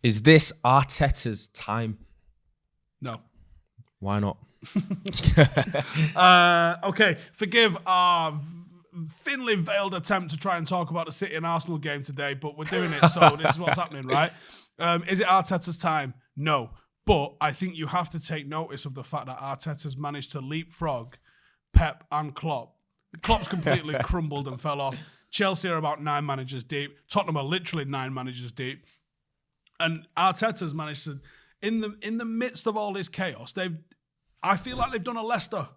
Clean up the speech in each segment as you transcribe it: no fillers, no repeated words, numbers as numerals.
Is this Arteta's time? No. Why not? Okay, forgive our thinly veiled attempt to try and talk about the City and Arsenal game today, but we're doing it, so this is what's happening, right? Is it Arteta's time? No. But I think you have to take notice of the fact that Arteta's managed to leapfrog Pep and Klopp. Klopp's completely crumbled and fell off. Chelsea are about 9 managers deep. Tottenham are literally 9 managers deep. And Arteta's managed to, in the midst of all this chaos, I feel like they've done a Leicester.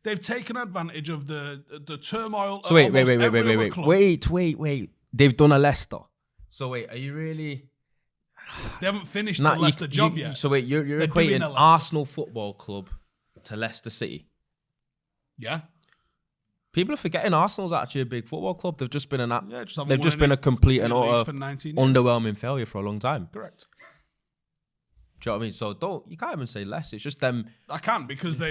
They've taken advantage of the turmoil. So wait. They've done a Leicester. So wait, are you really? They haven't finished the Leicester job yet. So wait, you're equating Arsenal Football Club to Leicester City. Yeah. People are forgetting Arsenal's actually a big football club. They've just been they've just been a complete and utter underwhelming failure for a long time. Correct. Do you know what I mean? So you can't even say less. It's just them. I can, because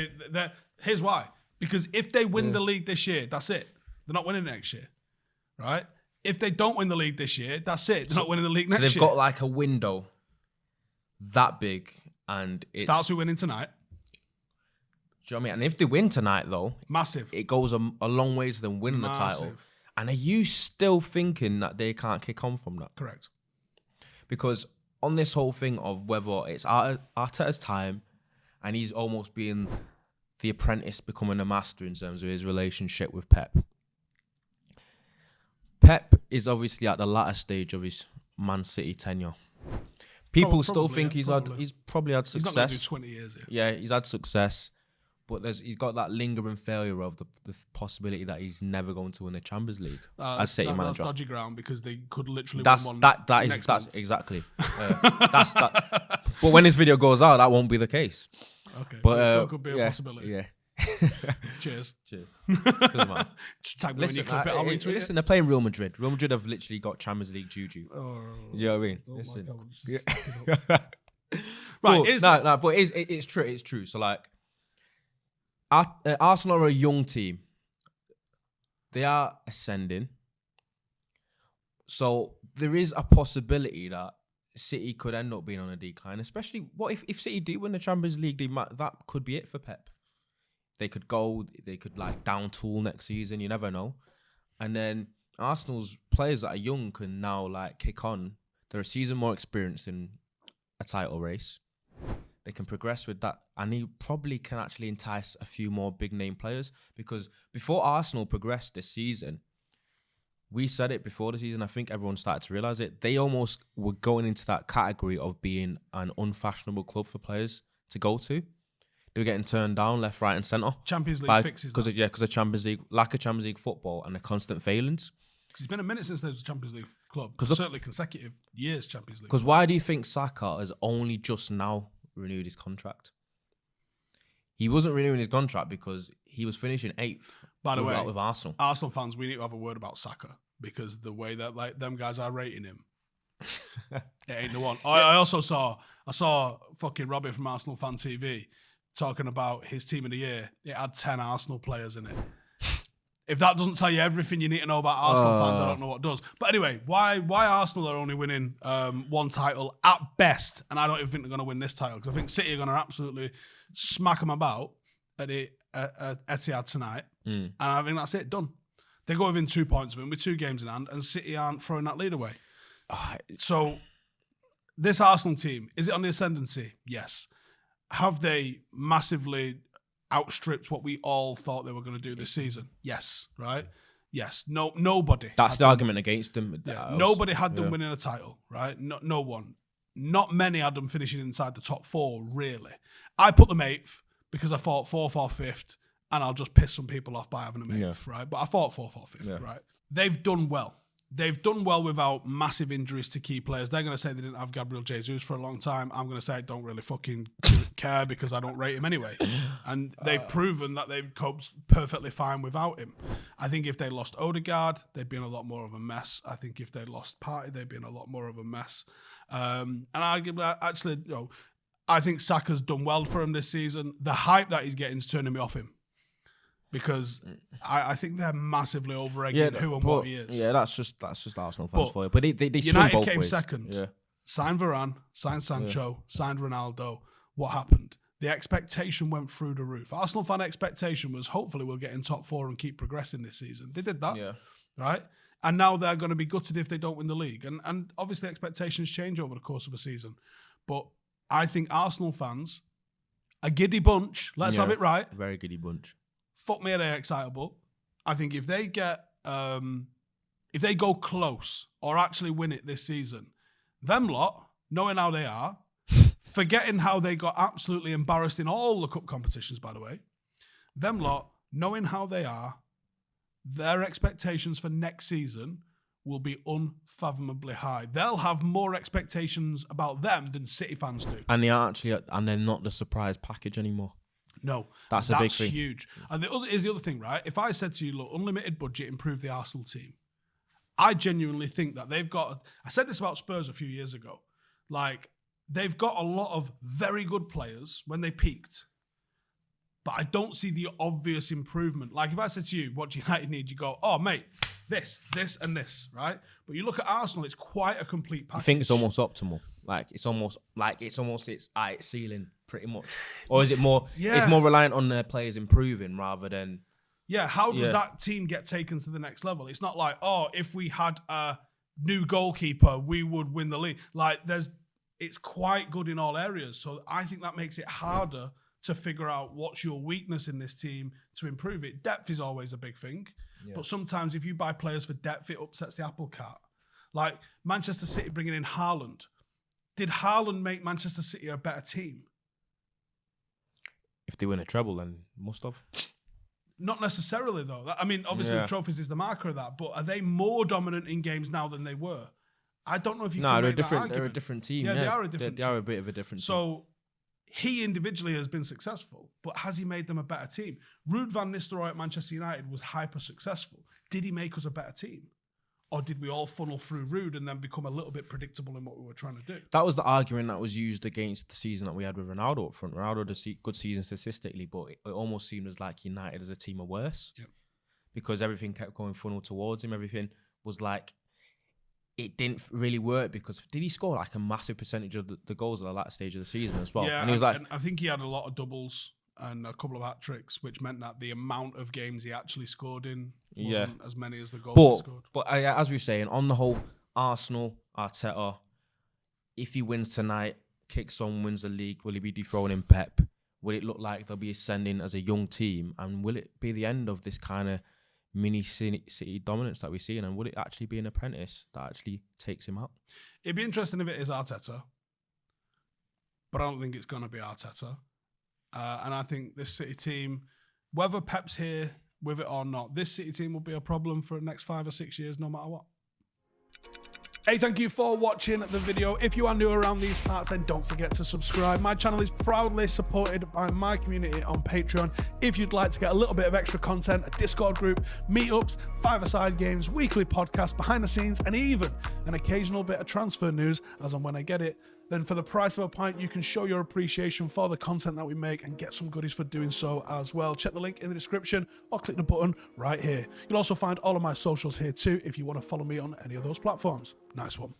here's why. Because if they win the league this year, that's it. They're not winning next year, right? If they don't win the league this year, that's it. They're not winning the league next year. So they've got like a window that big, and it starts with winning tonight. Do you know what I mean? And if they win tonight, though, massive. It goes a long ways to them winning the title. And are you still thinking that they can't kick on from that? Correct. Because on this whole thing of whether it's Arteta's time, and he's almost being the apprentice becoming a master in terms of his relationship with Pep. Pep is obviously at the latter stage of his Man City tenure. People still think he's probably had success. He's not going to do 20 years here. Yeah, he's had success. But he's got that lingering failure of the possibility that he's never going to win the Champions League as City manager. That's dodgy ground, because they could literally win one that's month. Exactly. That's that. But when this video goes out, that won't be the case. Okay, but it still could be a possibility. Yeah. Cheers. Doesn't matter. Just tag me when you clip it. I'll retweet listen, they're playing Real Madrid. Real Madrid have literally got Champions League juju. Oh, do you know what I mean? Listen. Right. But it's true. It's true. So like, Arsenal are a young team. They are ascending. So there is a possibility that City could end up being on a decline, especially if City do win the Champions League, that could be it for Pep. They could like down tool next season, you never know. And then Arsenal's players that are young can now like kick on. They're a season more experienced in a title race. They can progress with that, and he probably can actually entice a few more big name players, because before Arsenal progressed this season, we said it before the season, I think everyone started to realise it, they almost were going into that category of being an unfashionable club for players to go to. They were getting turned down left, right and centre. Champions League fixes that. Because of Champions League, lack of Champions League football and the constant failings. Because it's been a minute since there was a Champions League club. Certainly consecutive years Champions League. Because why do you think Saka has only just now renewed his contract? He wasn't renewing his contract because he was finishing 8th. By the way, with Arsenal. Arsenal fans, we need to have a word about Saka, because the way that like them guys are rating him, it ain't the one. I also saw fucking Robbie from Arsenal Fan TV talking about his team of the year. It had 10 Arsenal players in it. If that doesn't tell you everything you need to know about Arsenal fans, I don't know what does. But anyway, why Arsenal are only winning one title at best, and I don't even think they're going to win this title, because I think City are going to absolutely smack them about at Etihad tonight, and I think that's it, done. They go within 2 points of him with 2 games in hand, and City aren't throwing that lead away. So this Arsenal team, is it on the ascendancy? Yes. Have they massively outstripped what we all thought they were going to do this season? Yes, right? Yes. Nobody. That's the argument against them. Yeah, nobody had them winning a title, right? No one. Not many had them finishing inside the top 4, really. I put them 8th because I thought 4th or 5th, and I'll just piss some people off by having them 8th, right? But I thought 4th or 5th, right? They've done well. They've done well without massive injuries to key players. They're going to say they didn't have Gabriel Jesus for a long time. I'm going to say I don't really fucking care, because I don't rate him anyway. And they've proven that they've coped perfectly fine without him. I think if they lost Odegaard, they'd be in a lot more of a mess. I think if they lost Partey, they'd be in a lot more of a mess. And actually, I think Saka's done well for him this season. The hype that he's getting is turning me off him, because I think they're massively over-egging who and what he is. Yeah, that's just Arsenal fans for you. But they swing United both came ways. second. Yeah. signed Varane, signed Sancho, signed Ronaldo. What happened? The expectation went through the roof. Arsenal fan expectation was hopefully we'll get in top 4 and keep progressing this season. They did that, right? And now they're going to be gutted if they don't win the league. And obviously expectations change over the course of a season. But I think Arsenal fans, a giddy bunch, let's have it right. Very giddy bunch. Fuck me, are they excitable? I think if they get, if they go close or actually win it this season, them lot, knowing how they are, forgetting how they got absolutely embarrassed in all the cup competitions, by the way, them lot, knowing how they are, their expectations for next season will be unfathomably high. They'll have more expectations about them than City fans do. And they're not the surprise package anymore. No, that's a big thing. That's huge. And the other thing, right? If I said to you, look, unlimited budget, improve the Arsenal team, I genuinely think that they've got. I said this about Spurs a few years ago. Like, they've got a lot of very good players when they peaked, but I don't see the obvious improvement. Like, if I said to you, what do United need? You go, oh, mate, this, and this, right? But you look at Arsenal, it's quite a complete package. I think it's almost optimal. It's its ceiling, pretty much. Or is it more? Yeah. It's more reliant on their players improving rather than. Yeah. How does that team get taken to the next level? It's not like, oh, if we had a new goalkeeper, we would win the league. Like, it's quite good in all areas. So I think that makes it harder to figure out what's your weakness in this team to improve it. Depth is always a big thing. Yeah. But sometimes if you buy players for depth, it upsets the apple cart. Like Manchester City bringing in Haaland. Did Haaland make Manchester City a better team? If they win a treble, then must have. Not necessarily, though. I mean, obviously the trophies is the marker of that, but are they more dominant in games now than they were? I don't know if you can make that argument. They're a different team. Yeah, they are a different team. They are a bit of a different team. So he individually has been successful, but has he made them a better team? Ruud van Nistelrooy at Manchester United was hyper successful. Did he make us a better team? Or did we all funnel through Ruud and then become a little bit predictable in what we were trying to do? That was the argument that was used against the season that we had with Ronaldo up front. Ronaldo had a good season statistically, but it almost seemed as like United as a team are worse. Yep. Because everything kept going funnel towards him. Everything was like, it didn't really work because did he score like a massive percentage of the goals at the last stage of the season as well? Yeah, and he was like, and I think he had a lot of doubles and a couple of hat tricks, which meant that the amount of games he actually scored in wasn't as many as the goals he scored. But as we were saying, on the whole, Arsenal, Arteta, if he wins tonight, kicks on, wins the league, will he be dethroning Pep? Will it look like they'll be ascending as a young team? And will it be the end of this kind of mini City dominance that we're seeing? And would it actually be an apprentice that actually takes him out? It'd be interesting if it is Arteta, but I don't think it's going to be Arteta. And I think this City team, whether Pep's here with it or not, this City team will be a problem for the next 5 or 6 years, no matter what. Hey, thank you for watching the video. If you are new around these parts, then don't forget to subscribe. My channel is proudly supported by my community on Patreon. If you'd like to get a little bit of extra content, a Discord group, meetups, five-a-side games, weekly podcasts, behind the scenes, and even an occasional bit of transfer news as and when I get it, then for the price of a pint, you can show your appreciation for the content that we make and get some goodies for doing so as well. Check the link in the description or click the button right here. You'll also find all of my socials here too if you want to follow me on any of those platforms. Nice one.